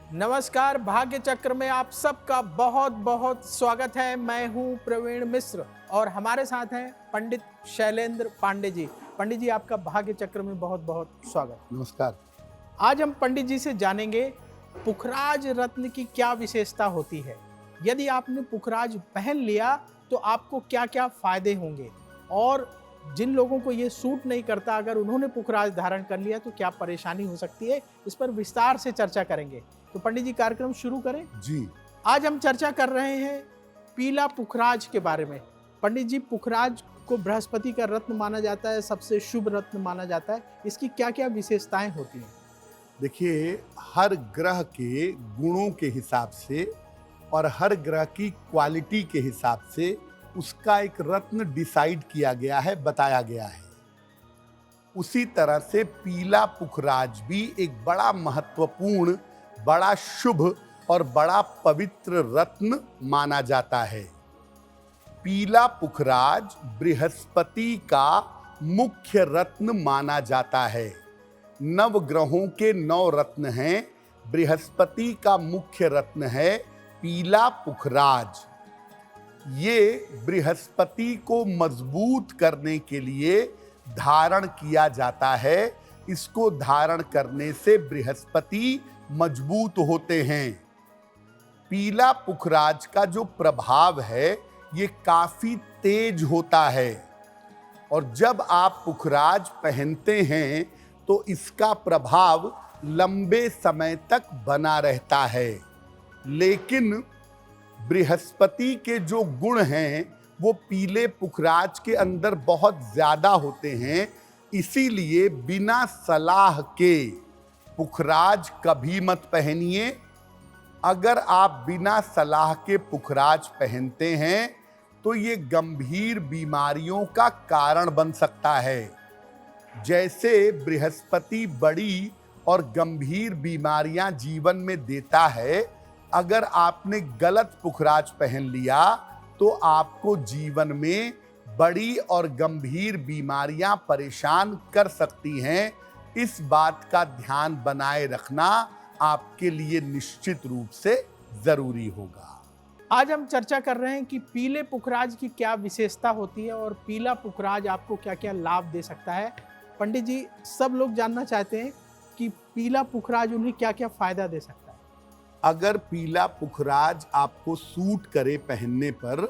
नमस्कार, भाग्य चक्र में आप सबका बहुत बहुत स्वागत है। मैं हूं प्रवीण मिश्र और हमारे साथ हैं पंडित शैलेंद्र पांडे जी। पंडित जी, आपका भाग्य चक्र में बहुत बहुत स्वागत। नमस्कार। आज हम पंडित जी से जानेंगे पुखराज रत्न की क्या विशेषता होती है। यदि आपने पुखराज पहन लिया तो आपको क्या क्या फायदे होंगे, और जिन लोगों को ये सूट नहीं करता, अगर उन्होंने पुखराज धारण कर लिया तो क्या परेशानी हो सकती है, इस पर विस्तार से चर्चा करेंगे। तो पंडित जी, कार्यक्रम शुरू करें। जी, आज हम चर्चा कर रहे हैं पीला पुखराज के बारे में। पंडित जी, पुखराज को बृहस्पति का रत्न माना जाता है, सबसे शुभ रत्न माना जाता है। इसकी क्या क्या विशेषताएं होती हैं? देखिए, हर ग्रह के गुणों के हिसाब से और हर ग्रह की क्वालिटी के हिसाब से उसका एक रत्न डिसाइड किया गया है, बताया गया है। उसी तरह से पीला पुखराज भी एक बड़ा महत्वपूर्ण, बड़ा शुभ और बड़ा पवित्र रत्न माना जाता है। पीला पुखराज बृहस्पति का मुख्य रत्न माना जाता है। नवग्रहों के 9 रत्न हैं, बृहस्पति का मुख्य रत्न है पीला पुखराज। ये बृहस्पति को मजबूत करने के लिए धारण किया जाता है। इसको धारण करने से बृहस्पति मजबूत होते हैं। पीला पुखराज का जो प्रभाव है ये काफी तेज होता है, और जब आप पुखराज पहनते हैं तो इसका प्रभाव लंबे समय तक बना रहता है। लेकिन बृहस्पति के जो गुण हैं वो पीले पुखराज के अंदर बहुत ज्यादा होते हैं। इसीलिए बिना सलाह के पुखराज कभी मत पहनिए। अगर आप बिना सलाह के पुखराज पहनते हैं तो ये गंभीर बीमारियों का कारण बन सकता है। जैसे बृहस्पति बड़ी और गंभीर बीमारियां जीवन में देता है, अगर आपने गलत पुखराज पहन लिया तो आपको जीवन में बड़ी और गंभीर बीमारियां परेशान कर सकती हैं। इस बात का ध्यान बनाए रखना आपके लिए निश्चित रूप से जरूरी होगा। आज हम चर्चा कर रहे हैं कि पीले पुखराज की क्या विशेषता होती है और पीला पुखराज आपको क्या क्या लाभ दे सकता है। पंडित जी, सब लोग जानना चाहते हैं कि पीला पुखराज उन्हें क्या क्या फायदा दे सकता है। अगर पीला पुखराज आपको सूट करे पहनने पर,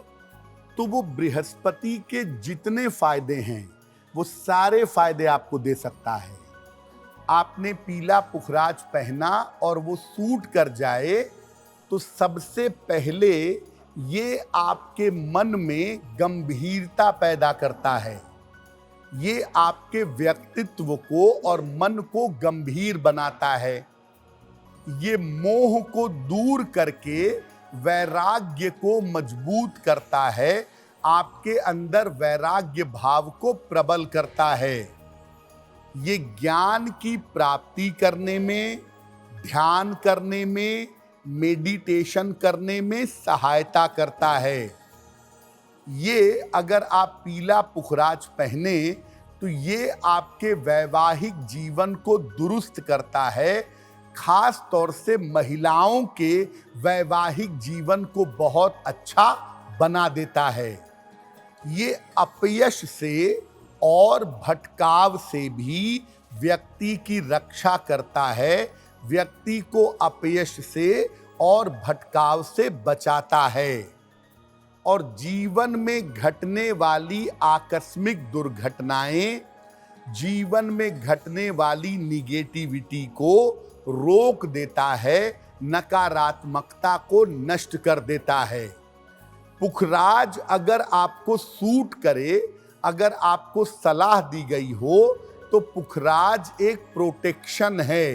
तो वो बृहस्पति के जितने फायदे हैं वो सारे फायदे आपको दे सकता है। आपने पीला पुखराज पहना और वो सूट कर जाए तो सबसे पहले ये आपके मन में गंभीरता पैदा करता है। ये आपके व्यक्तित्व को और मन को गंभीर बनाता है। ये मोह को दूर करके वैराग्य को मजबूत करता है। आपके अंदर वैराग्य भाव को प्रबल करता है। ये ज्ञान की प्राप्ति करने में, ध्यान करने में, मेडिटेशन करने में सहायता करता है। ये अगर आप पीला पुखराज पहने तो ये आपके वैवाहिक जीवन को दुरुस्त करता है। खास तौर से महिलाओं के वैवाहिक जीवन को बहुत अच्छा बना देता है। ये अपयश से और भटकाव से भी व्यक्ति की रक्षा करता है। व्यक्ति को अपयश से और भटकाव से बचाता है, और जीवन में घटने वाली आकस्मिक दुर्घटनाएं, जीवन में घटने वाली निगेटिविटी को रोक देता है, नकारात्मकता को नष्ट कर देता है। पुखराज अगर आपको सूट करे, अगर आपको सलाह दी गई हो, तो पुखराज एक प्रोटेक्शन है,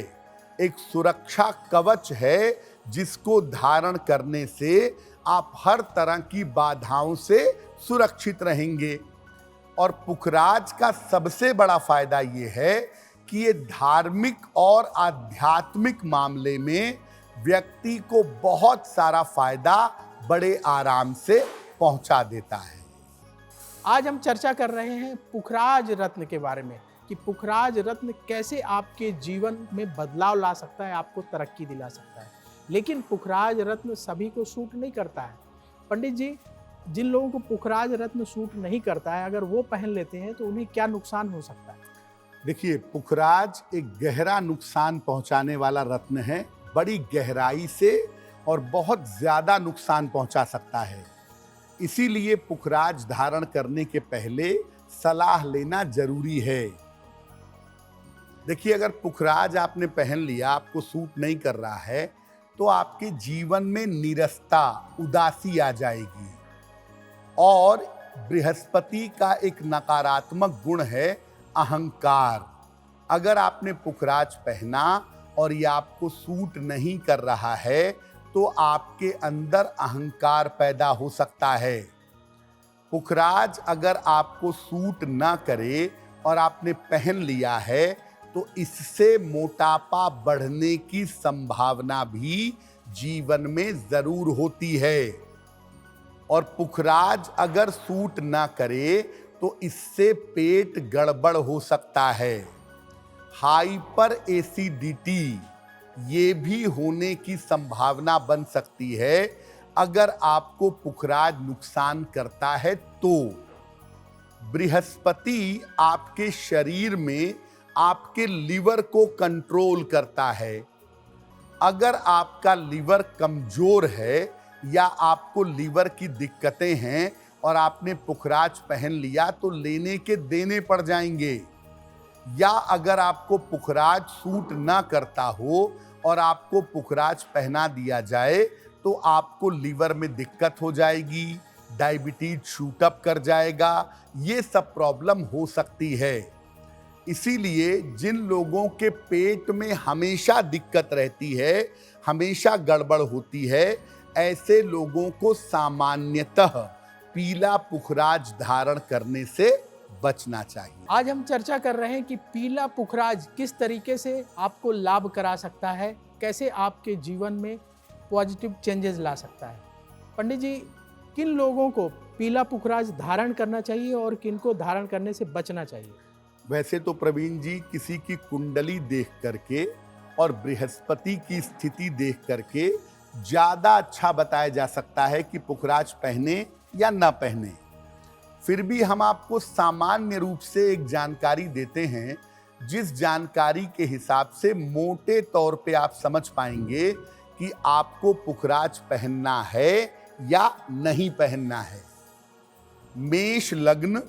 एक सुरक्षा कवच है, जिसको धारण करने से आप हर तरह की बाधाओं से सुरक्षित रहेंगे। और पुखराज का सबसे बड़ा फायदा ये है कि ये धार्मिक और आध्यात्मिक मामले में व्यक्ति को बहुत सारा फायदा बड़े आराम से पहुंचा देता है। आज हम चर्चा कर रहे हैं पुखराज रत्न के बारे में कि पुखराज रत्न कैसे आपके जीवन में बदलाव ला सकता है, आपको तरक्की दिला सकता है। लेकिन पुखराज रत्न सभी को सूट नहीं करता है। पंडित जी, जिन लोगों को पुखराज रत्न सूट नहीं करता है, अगर वो पहन लेते हैं तो उन्हें क्या नुकसान हो सकता है? देखिए, पुखराज एक गहरा नुकसान पहुंचाने वाला रत्न है, बड़ी गहराई से और बहुत ज्यादा नुकसान पहुंचा सकता है। इसीलिए पुखराज धारण करने के पहले सलाह लेना जरूरी है। देखिए, अगर पुखराज आपने पहन लिया, आपको सूट नहीं कर रहा है, तो आपके जीवन में नीरसता, उदासी आ जाएगी। और बृहस्पति का एक नकारात्मक गुण है अहंकार। अगर आपने पुखराज पहना और ये आपको सूट नहीं कर रहा है, तो आपके अंदर अहंकार पैदा हो सकता है। पुखराज अगर आपको सूट ना करे और आपने पहन लिया है, तो इससे मोटापा बढ़ने की संभावना भी जीवन में जरूर होती है। और पुखराज अगर सूट ना करे तो इससे पेट गड़बड़ हो सकता है। हाइपर एसिडिटी ये भी होने की संभावना बन सकती है अगर आपको पुखराज नुकसान करता है तो। बृहस्पति आपके शरीर में आपके लिवर को कंट्रोल करता है। अगर आपका लिवर कमजोर है या आपको लिवर की दिक्कतें हैं और आपने पुखराज पहन लिया, तो लेने के देने पड़ जाएंगे। या अगर आपको पुखराज सूट ना करता हो और आपको पुखराज पहना दिया जाए, तो आपको लिवर में दिक्कत हो जाएगी, डायबिटीज शूट अप कर जाएगा, ये सब प्रॉब्लम हो सकती है। इसीलिए जिन लोगों के पेट में हमेशा दिक्कत रहती है, हमेशा गड़बड़ होती है, ऐसे लोगों को सामान्यतः पीला पुखराज धारण करने से बचना चाहिए। आज हम चर्चा कर रहे हैं कि पीला पुखराज किस तरीके से आपको लाभ करा सकता है, कैसे आपके जीवन में पॉजिटिव चेंजेस ला सकता है। पंडित जी, किन लोगों को पीला पुखराज धारण करना चाहिए और किन को धारण करने से बचना चाहिए? वैसे तो प्रवीण जी, किसी की कुंडली देख करके और बृहस्पति की स्थिति देख करके ज्यादा अच्छा बताया जा सकता है कि पुखराज पहने या ना पहने। फिर भी हम आपको सामान्य रूप से एक जानकारी देते हैं, जिस जानकारी के हिसाब से मोटे तौर पे आप समझ पाएंगे कि आपको पुखराज पहनना है या नहीं पहनना है। मेष लग्न,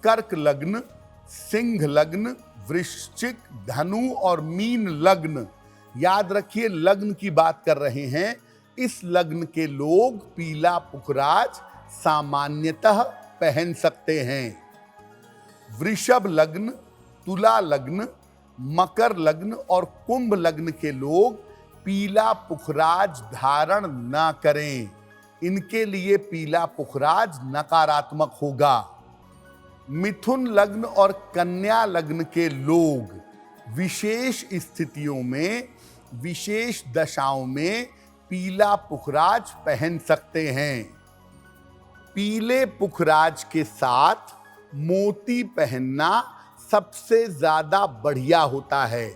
कर्क लग्न, सिंह लग्न, वृश्चिक, धनु और मीन लग्न, याद रखिए लग्न की बात कर रहे हैं। इस लग्न के लोग पीला पुखराज सामान्यतः पहन सकते हैं। वृषभ लग्न, तुला लग्न, मकर लग्न और कुंभ लग्न के लोग पीला पुखराज धारण ना करें। इनके लिए पीला पुखराज नकारात्मक होगा। मिथुन लग्न और कन्या लग्न के लोग विशेष स्थितियों में, विशेष दशाओं में पीला पुखराज पहन सकते हैं। पीले पुखराज के साथ मोती पहनना सबसे ज्यादा बढ़िया होता है।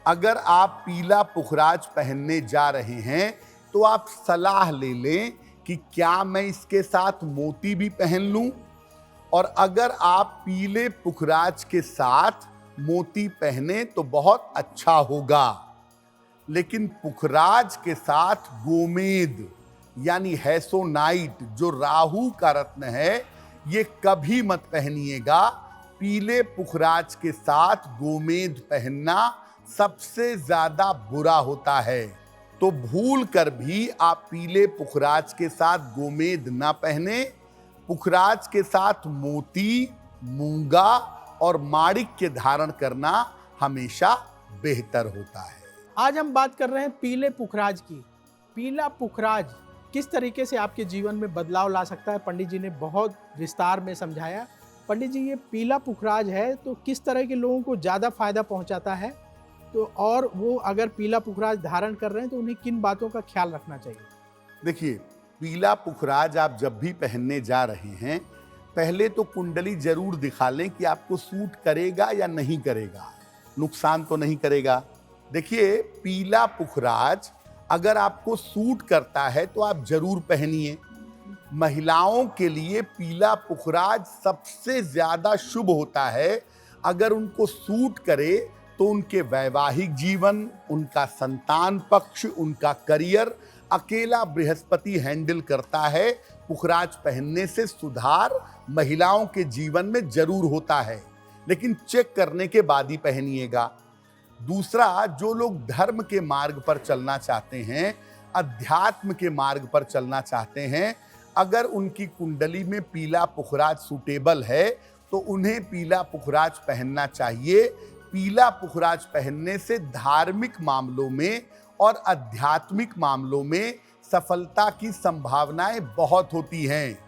अगर आप पीला पुखराज पहनने जा रहे हैं, तो आप सलाह ले लें कि क्या मैं इसके साथ मोती भी पहन लूं। और अगर आप पीले पुखराज के साथ मोती पहने तो बहुत अच्छा होगा। लेकिन पुखराज के साथ गोमेद यानी हैसोनाइट, जो राहु का रत्न है, ये कभी मत पहनिएगा। पीले पुखराज के साथ गोमेद पहनना सबसे ज्यादा बुरा होता है। तो भूल कर भी आप पीले पुखराज के साथ गोमेद ना पहने। पुखराज के साथ मोती, मूंगा और माणिक्य धारण करना हमेशा बेहतर होता है। आज हम बात कर रहे हैं पीले पुखराज की। पीला पुखराज किस तरीके से आपके जीवन में बदलाव ला सकता है, पंडित जी ने बहुत विस्तार में समझाया। पंडित जी, ये पीला पुखराज है तो किस तरह के लोगों को ज़्यादा फायदा पहुंचाता है, तो और वो अगर पीला पुखराज धारण कर रहे हैं तो उन्हें किन बातों का ख्याल रखना चाहिए? देखिए, पीला पुखराज आप जब भी पहनने जा रहे हैं, पहले तो कुंडली जरूर दिखा लें कि आपको सूट करेगा या नहीं करेगा, नुकसान तो नहीं करेगा। देखिए, पीला पुखराज अगर आपको सूट करता है तो आप जरूर पहनिए। महिलाओं के लिए पीला पुखराज सबसे ज्यादा शुभ होता है। अगर उनको सूट करे तो उनके वैवाहिक जीवन, उनका संतान पक्ष, उनका करियर अकेला बृहस्पति हैंडल करता है। पुखराज पहनने से सुधार महिलाओं के जीवन में जरूर होता है, लेकिन चेक करने के बाद ही पहनिएगा। दूसरा, जो लोग धर्म के मार्ग पर चलना चाहते हैं, अध्यात्म के मार्ग पर चलना चाहते हैं, अगर उनकी कुंडली में पीला पुखराज सूटेबल है तो उन्हें पीला पुखराज पहनना चाहिए। पीला पुखराज पहनने से धार्मिक मामलों में और आध्यात्मिक मामलों में सफलता की संभावनाएं बहुत होती हैं।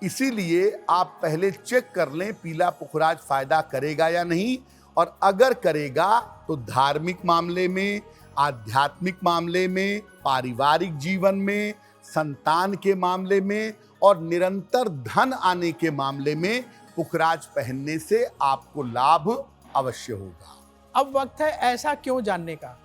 इसीलिए आप पहले चेक कर लें पीला पुखराज फायदा करेगा या नहीं, और अगर करेगा तो धार्मिक मामले में, आध्यात्मिक मामले में, पारिवारिक जीवन में, संतान के मामले में और निरंतर धन आने के मामले में पुखराज पहनने से आपको लाभ अवश्य होगा। अब वक्त है ऐसा क्यों जानने का।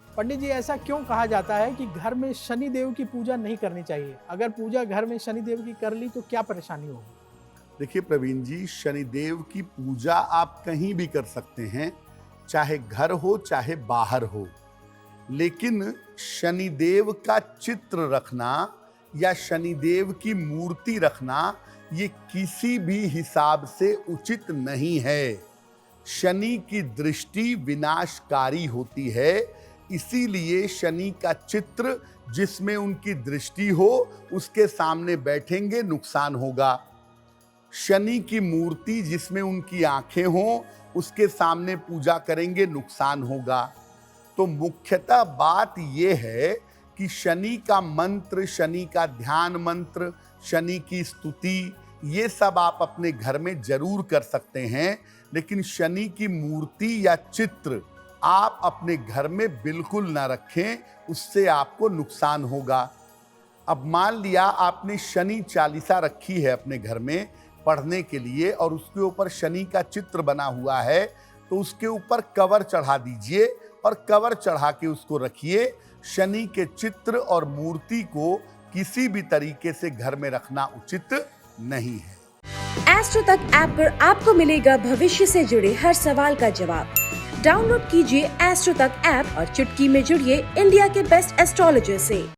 पंडित जी, ऐसा क्यों कहा जाता है कि घर में शनि देव की पूजा नहीं करनी चाहिए? अगर पूजा घर में शनि देव की कर ली तो क्या परेशानी होगी? देखिए प्रवीण जी, शनिदेव की पूजा आप कहीं भी कर सकते हैं, चाहे घर हो चाहे बाहर हो, लेकिन शनिदेव का चित्र रखना या शनिदेव की मूर्ति रखना ये किसी भी हिसाब से उचित नहीं है। शनि की दृष्टि विनाशकारी होती है, इसीलिए शनि का चित्र जिसमें उनकी दृष्टि हो उसके सामने बैठेंगे नुकसान होगा। शनि की मूर्ति जिसमें उनकी आंखें हों उसके सामने पूजा करेंगे नुकसान होगा। तो मुख्यतः बात यह है कि शनि का मंत्र, शनि का ध्यान मंत्र, शनि की स्तुति, ये सब आप अपने घर में जरूर कर सकते हैं, लेकिन शनि की मूर्ति या चित्र आप अपने घर में बिल्कुल ना रखें, उससे आपको नुकसान होगा। अब मान लिया आपने शनि चालीसा रखी है अपने घर में पढ़ने के लिए और उसके ऊपर शनि का चित्र बना हुआ है, तो उसके ऊपर कवर चढ़ा दीजिए और कवर चढ़ा के उसको रखिए। शनि के चित्र और मूर्ति को किसी भी तरीके से घर में रखना उचित नहीं है। एस्ट्रो तक ऐप पर आपको मिलेगा भविष्य से जुड़े हर सवाल का जवाब। डाउनलोड कीजिए एस्ट्रो तक ऐप और चुटकी में जुड़िए इंडिया के बेस्ट एस्ट्रोलॉजर से।